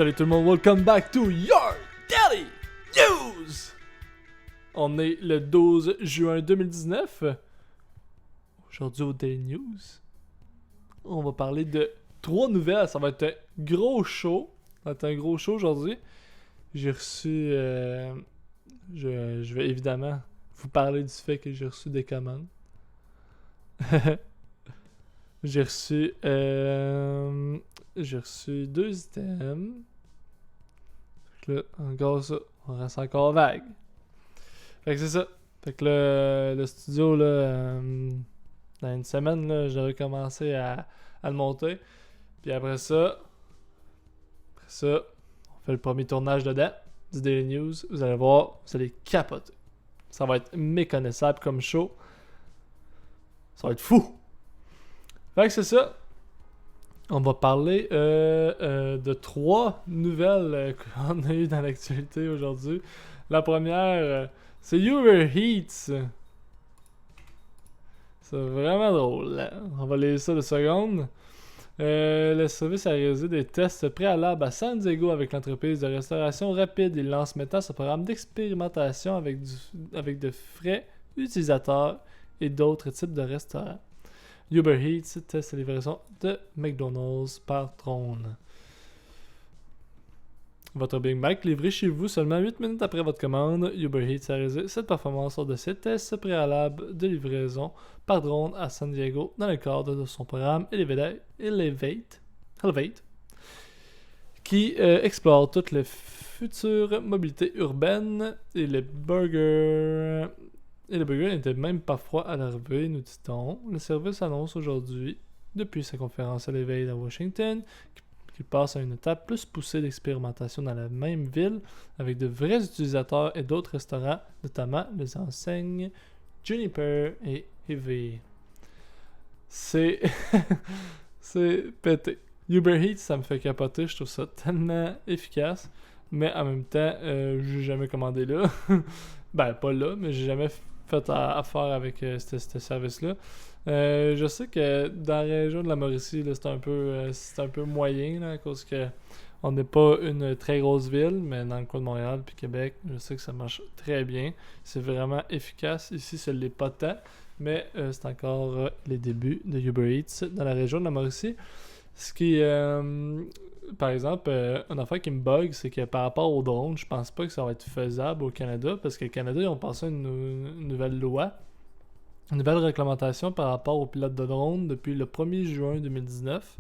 Salut tout le monde, welcome back to Your Daily News! On est le 12 juin 2019. Aujourd'hui au Daily News, on va parler de 3 nouvelles. Ça va être un gros show. Ça va être un gros show aujourd'hui. J'ai reçu... je vais évidemment vous parler du fait que j'ai reçu des commandes. J'ai reçu 2 items. Fait que là, encore ça, on reste encore vague. Fait que c'est ça. Fait que le studio, là, dans une semaine, là, j'aurais commencé à le monter. Puis après ça, on fait le premier tournage dedans, du Daily News. Vous allez voir, vous allez capoter. Ça va être méconnaissable comme show. Ça va être fou. Fait que c'est ça. On va parler de 3 nouvelles qu'on a eues dans l'actualité aujourd'hui. La première, c'est Uber Eats. C'est vraiment drôle. Hein? On va lire ça de seconde. Le service a réalisé des tests préalables à San Diego avec l'entreprise de restauration rapide. Il lance maintenant ce programme d'expérimentation avec de frais utilisateurs et d'autres types de restaurants. Uber Eats teste la livraison de McDonald's par drone. Votre Big Mac livré chez vous seulement 8 minutes après votre commande. Uber Eats a réalisé cette performance lors de ses tests préalables de livraison par drone à San Diego dans le cadre de son programme Elevate qui explore toutes les futures mobilités urbaines et les burgers n'étaient même pas froids à l'arrivée, nous dit-on. Le service annonce aujourd'hui, depuis sa conférence Elevate à Washington, qu'il passe à une étape plus poussée d'expérimentation dans la même ville avec de vrais utilisateurs et d'autres restaurants, notamment les enseignes Juniper et Heavy. C'est pété. Uber Eats, ça me fait capoter, je trouve ça tellement efficace, mais en même temps, j'ai jamais commandé là. Ben, pas là, mais j'ai jamais fait affaire avec ce service-là. Je sais que dans la région de la Mauricie, là, c'est un peu moyen, là, à cause que on n'est pas une très grosse ville, mais dans le coin de Montréal puis Québec, je sais que ça marche très bien. C'est vraiment efficace. Ici, ce n'est pas tant, mais c'est encore les débuts de Uber Eats dans la région de la Mauricie. Ce qui, par exemple, une affaire qui me bug, c'est que par rapport aux drones, je pense pas que ça va être faisable au Canada, parce que le Canada, ils ont passé une nouvelle loi, une nouvelle réglementation par rapport aux pilotes de drones depuis le 1er juin 2019.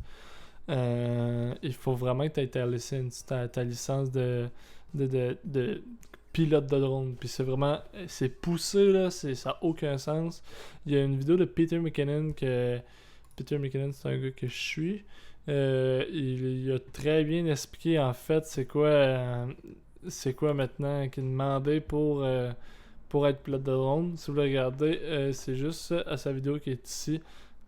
Il faut vraiment que tu aies ta licence de pilote de drone. Puis c'est poussé, là, ça n'a aucun sens. Il y a une vidéo de Peter McKinnon Peter McKinnon, c'est un gars que je suis. Il a très bien expliqué en fait c'est quoi maintenant qu'il demandait pour être pilote de drone. Si vous le regardez, c'est juste à sa vidéo qui est ici.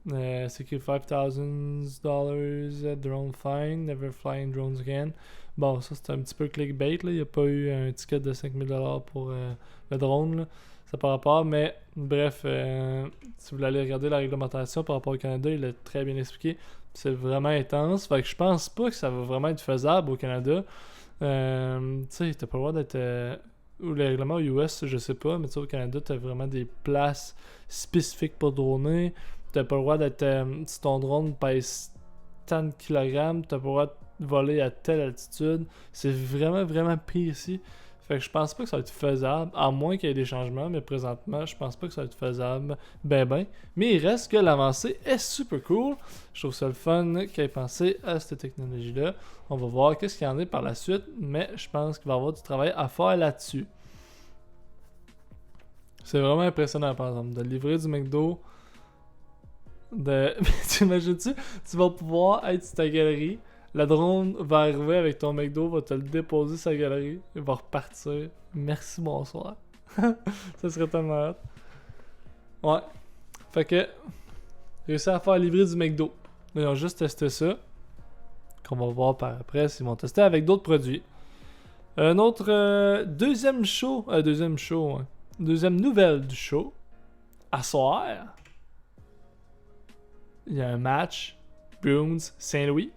C'est écrit $5,000 drone fine, never flying drones again. Bon, ça c'est un petit peu clickbait, là. Il n'y a pas eu un ticket de $5,000 pour le drone, là. Ça par rapport, mais bref, si vous voulez aller regarder la réglementation par rapport au Canada, il l'a très bien expliqué. C'est vraiment intense. Fait que je pense pas que ça va vraiment être faisable au Canada. Tu sais, t'as pas le droit d'être. Ou les règlements US, je sais pas, mais tu sais, au Canada, t'as vraiment des places spécifiques pour droner. T'as pas le droit d'être. Si ton drone pèse tant de kilogrammes, t'as pas le droit de voler à telle altitude. C'est vraiment, vraiment pire ici. Fait que je pense pas que ça va être faisable, à moins qu'il y ait des changements, mais présentement, je pense pas que ça va être faisable ben. Mais il reste que l'avancée est super cool. Je trouve ça le fun qu'il ait pensé à cette technologie-là. On va voir qu'est-ce qu'il y en a par la suite, mais je pense qu'il va y avoir du travail à faire là-dessus. C'est vraiment impressionnant, par exemple, de livrer du McDo. T'imagines-tu? Tu vas pouvoir être sur ta galerie. La drone va arriver avec ton McDo, va te le déposer sur sa galerie, il va repartir. Merci, bonsoir. Ça serait tellement hot. Ouais. Fait que, réussi à faire livrer du McDo. Ils ont juste testé ça. Qu'on va voir par après s'ils vont tester avec d'autres produits. Un autre deuxième nouvelle du show. À soir, il y a un match Bruins Saint-Louis.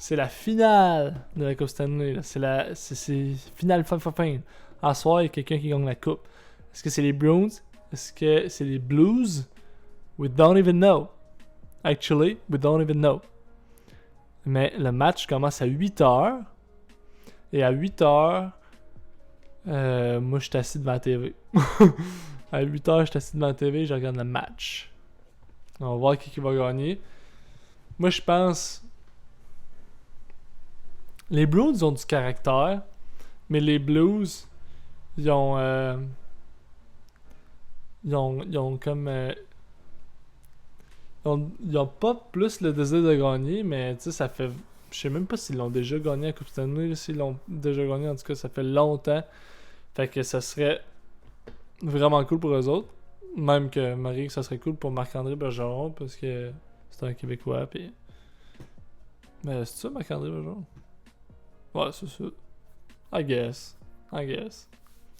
c'est la finale de la Coupe Stanley. Là. C'est finale fin. À soir, il y a quelqu'un qui gagne la coupe. Est-ce que c'est les Bruins? Est-ce que c'est les Blues? We don't even know. Actually, we don't even know. Mais le match commence à 8h. Et à 8h, moi, je suis assis devant la TV. À 8h, je suis assis devant la TV et je regarde le match. On va voir qui va gagner. Moi, je pense... Les Bruins ont du caractère, mais les Blues, ils ont comme... ils ont pas plus le désir de gagner, mais tu sais, ça fait... Je sais même pas s'ils l'ont déjà gagné à Coupe Stanley. S'ils l'ont déjà gagné, en tout cas, ça fait longtemps. Fait que ça serait vraiment cool pour eux autres. Même que Marie, ça serait cool pour Marc-André Bergeron, parce que c'est un Québécois, pis... Mais c'est ça, Marc-André Bergeron? Ouais, c'est ça. I guess.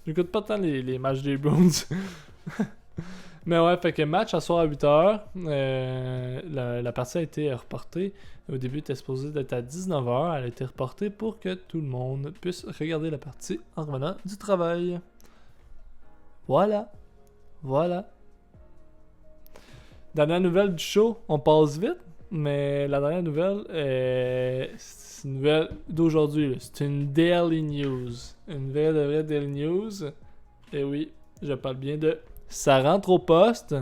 J'écoute pas tant les matchs des Bruins. Mais ouais, fait que match à soir à 8h. La partie a été reportée. Au début, elle était supposée d'être à 19h. Elle a été reportée pour que tout le monde puisse regarder la partie en revenant du travail. Voilà. Dernière nouvelle du show, on passe vite. Mais la dernière nouvelle, c'est une nouvelle d'aujourd'hui. Là. C'est une Daily News. Une vraie Daily News. Et oui, je parle bien de... Ça rentre au poste.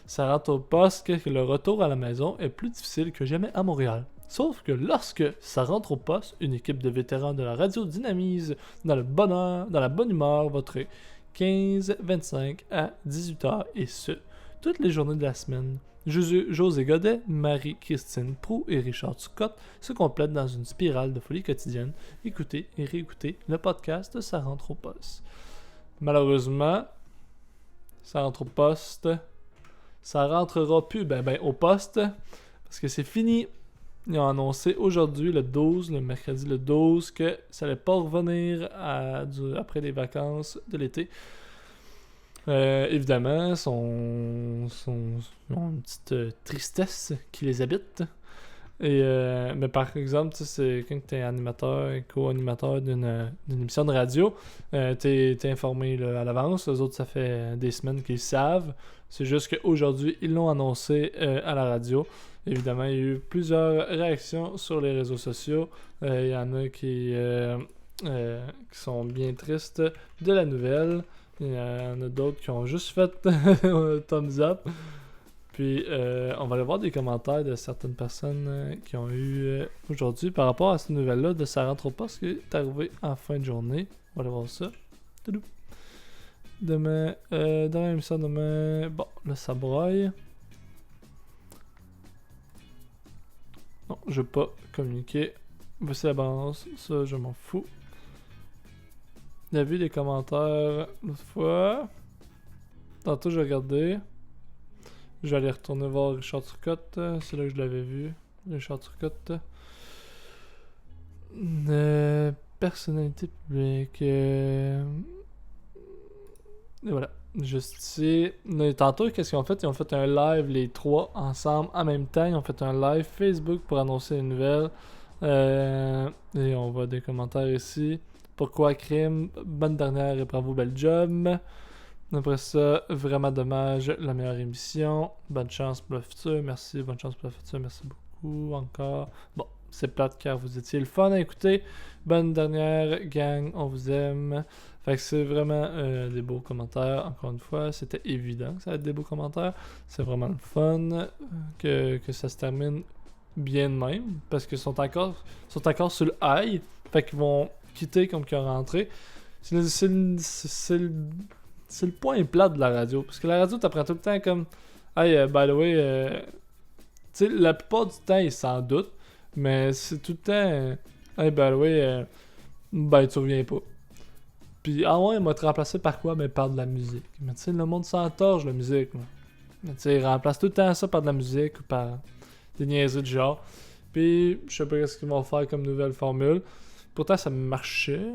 Ça rentre au poste que le retour à la maison est plus difficile que jamais à Montréal. Sauf que lorsque ça rentre au poste, une équipe de vétérans de la radio dynamise dans la bonne humeur votre 15-25 à 18h et ce, toutes les journées de la semaine. José Godet, Marie-Christine Proulx et Richard Turcotte se complètent dans une spirale de folie quotidienne. Écoutez et réécoutez le podcast Ça rentre au poste. Malheureusement, ça rentre au poste. Ça rentrera plus au poste parce que c'est fini. Ils ont annoncé aujourd'hui, le mercredi le 12, que ça allait pas revenir après les vacances de l'été. Évidemment, ils ont une petite tristesse qui les habite. Mais par exemple, c'est quand tu es animateur et co-animateur d'une émission de radio, t'es informé là, à l'avance. Les autres, ça fait des semaines qu'ils savent. C'est juste qu'aujourd'hui, ils l'ont annoncé à la radio. Évidemment, il y a eu plusieurs réactions sur les réseaux sociaux. Il y en a qui sont bien tristes de la nouvelle. Il y en a d'autres qui ont juste fait thumbs up. Puis, on va aller voir des commentaires de certaines personnes qui ont eu aujourd'hui par rapport à cette nouvelle-là de Ça rentre au poste qui est arrivé en fin de journée. On va aller voir ça. Toudou. Demain, dans l'émission demain, bon, là ça broille. Non, je vais pas communiquer. Voici la balance, ça je m'en fous. Il y a vu des commentaires l'autre fois. Tantôt j'ai regardé. Je vais aller retourner voir Richard Turcotte. C'est là que je l'avais vu. Richard Turcotte. Personnalité publique. Et voilà. Juste ici. Tantôt, qu'est-ce qu'ils ont fait? Ils ont fait un live, les trois, ensemble, en même temps. Ils ont fait un live Facebook pour annoncer une nouvelle. Et on voit des commentaires ici. Pourquoi crime? Bonne dernière et bravo, bel job. Après ça, vraiment dommage, la meilleure émission. Bonne chance pour le futur, merci. Bonne chance pour le futur, merci beaucoup encore. Bon, c'est plate car vous étiez le fun à écouter. Bonne dernière, gang, on vous aime. Fait que c'est vraiment des beaux commentaires. Encore une fois, c'était évident que ça va être des beaux commentaires. C'est vraiment le fun que ça se termine bien de même. Parce qu'ils sont encore sur le high. Fait qu'ils vont quitter comme qu'ils ont rentré. C'est le point plat de la radio. Parce que la radio, t'apprends tout le temps comme hey, by the way, tu sais, la plupart du temps, ils s'en doutent. Mais c'est tout le temps hey, by the way, ben tu reviens pas. Puis, ouais, il m'a été remplacé par quoi? Ben par de la musique. Mais tu sais, le monde s'entorche, la musique. Là. Mais tu sais, il remplace tout le temps ça par de la musique ou par des niaiseries du genre. Puis, je sais pas ce qu'ils vont faire comme nouvelle formule. Pourtant, ça marchait.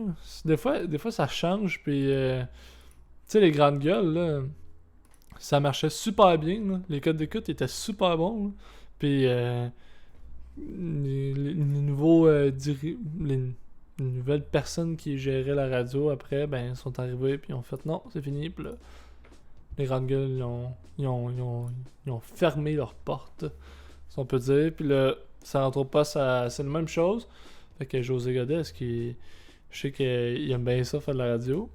Des fois ça change. Puis, tu sais, les grandes gueules, là, ça marchait super bien. Là. Les codes d'écoute étaient super bons. Là. Puis, les nouveaux les nouvelles personnes qui géraient la radio après, ben, sont arrivés puis ont fait non, c'est fini. Puis là, les grandes gueules, ils ont fermé leurs portes, si on peut dire. Puis là, ça rentre pas, c'est la même chose. Fait que José Godet, je sais qu'il aime bien ça faire de la radio.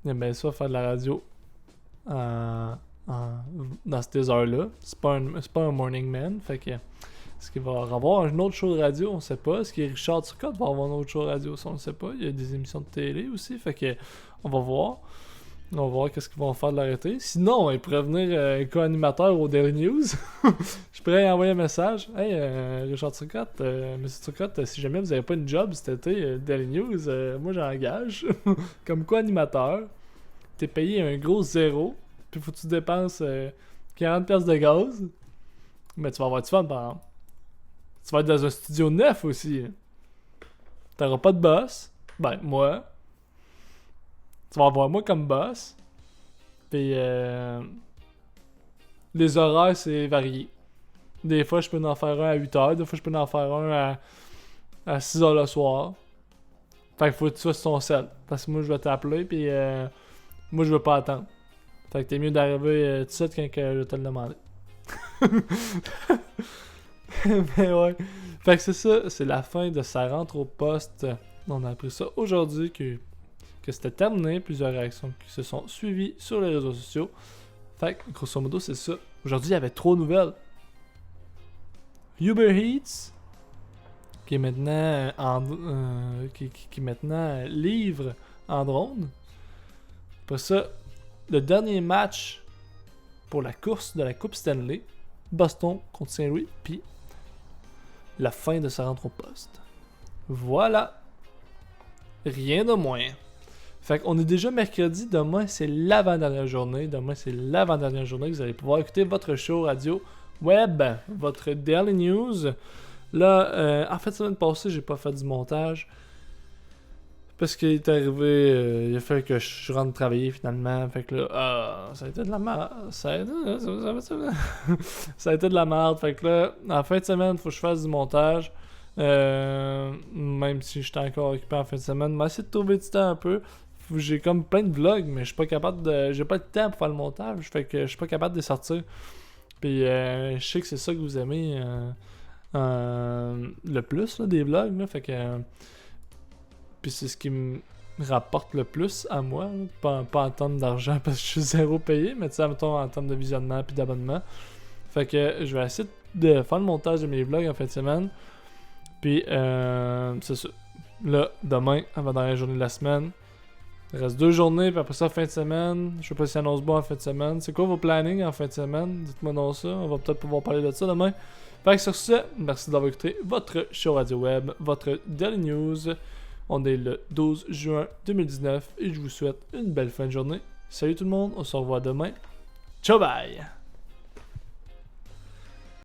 Il aime bien ça faire de la radio dans ces heures-là. C'est pas un morning man. Fait que est-ce qu'il va avoir un autre show de radio? On sait pas. Est-ce que Richard Turcotte va avoir un autre show de radio? Ça, on ne sait pas. Il y a des émissions de télé aussi. Fait que on va voir. On va voir qu'est-ce qu'ils vont faire de l'arrêter. Sinon, il pourrait venir co-animateur au Daily News. Je pourrais lui envoyer un message. Hey, Richard Turcotte, Monsieur Turcotte, si jamais vous n'avez pas une job cet été, Daily News, moi j'engage. Comme co-animateur, t'es payé un gros zéro. Puis faut que tu dépenses 40$ de gaz. Mais tu vas avoir du fun, par exemple. Tu vas être dans un studio neuf aussi. T'auras pas de boss. Ben, moi. Tu vas avoir moi comme boss. Puis les horaires, c'est varié. Des fois, je peux en faire un à 8h. Des fois, je peux en faire un à 6h le soir. Fait qu'il faut que tu sois sur ton sel. Parce que moi, je vais t'appeler. Puis moi, je veux pas attendre. Fait que t'es mieux d'arriver tout de suite quand je vais te le demander. Mais ouais. Fait que c'est ça. C'est la fin de sa rentre au poste. On a appris ça aujourd'hui que c'était terminé. Plusieurs réactions qui se sont suivies sur les réseaux sociaux. Fait que, grosso modo, c'est ça. Aujourd'hui, il y avait 3 nouvelles. Uber Eats, qui est maintenant qui maintenant livre en drone. Après ça, le dernier match pour la course de la Coupe Stanley, Boston contre Saint-Louis, puis la fin de sa rentre au poste. Voilà. Rien de moins. Fait qu'on est déjà mercredi, demain c'est l'avant-dernière journée. Demain c'est l'avant-dernière journée que vous allez pouvoir écouter votre show radio web, votre Daily News. Là, en fait, semaine passée, j'ai pas fait du montage. Parce qu'il est arrivé, il a fallu que je rentre travailler finalement. Fait que là, ça a été de la merde. Ça a été de la merde. Fait que là, en fin de semaine, faut que je fasse du montage. Même si j'étais encore occupé en fin de semaine. Mais essayer de trouver du temps un peu. J'ai comme plein de vlogs, mais je suis pas capable de. J'ai pas le temps pour faire le montage. Fait que je suis pas capable de les sortir. Puis je sais que c'est ça que vous aimez le plus là, des vlogs. Là, fait que. Puis c'est ce qui me rapporte le plus à moi. Là, pas en termes d'argent parce que je suis zéro payé, mais tu sais, mettons en termes de visionnement puis d'abonnement. Fait que je vais essayer de faire le montage de mes vlogs en fin de semaine. Puis c'est ça. Là, demain, avant dernière journée de la semaine. Il reste 2 journées, puis après ça, fin de semaine. Je sais pas si annonce bon en fin de semaine. C'est quoi vos plannings en fin de semaine? Dites-moi donc ça. On va peut-être pouvoir parler de ça demain. Fait que sur ce, merci d'avoir écouté votre show radio web, votre Daily News. On est le 12 juin 2019 et je vous souhaite une belle fin de journée. Salut tout le monde, on se revoit demain. Ciao bye!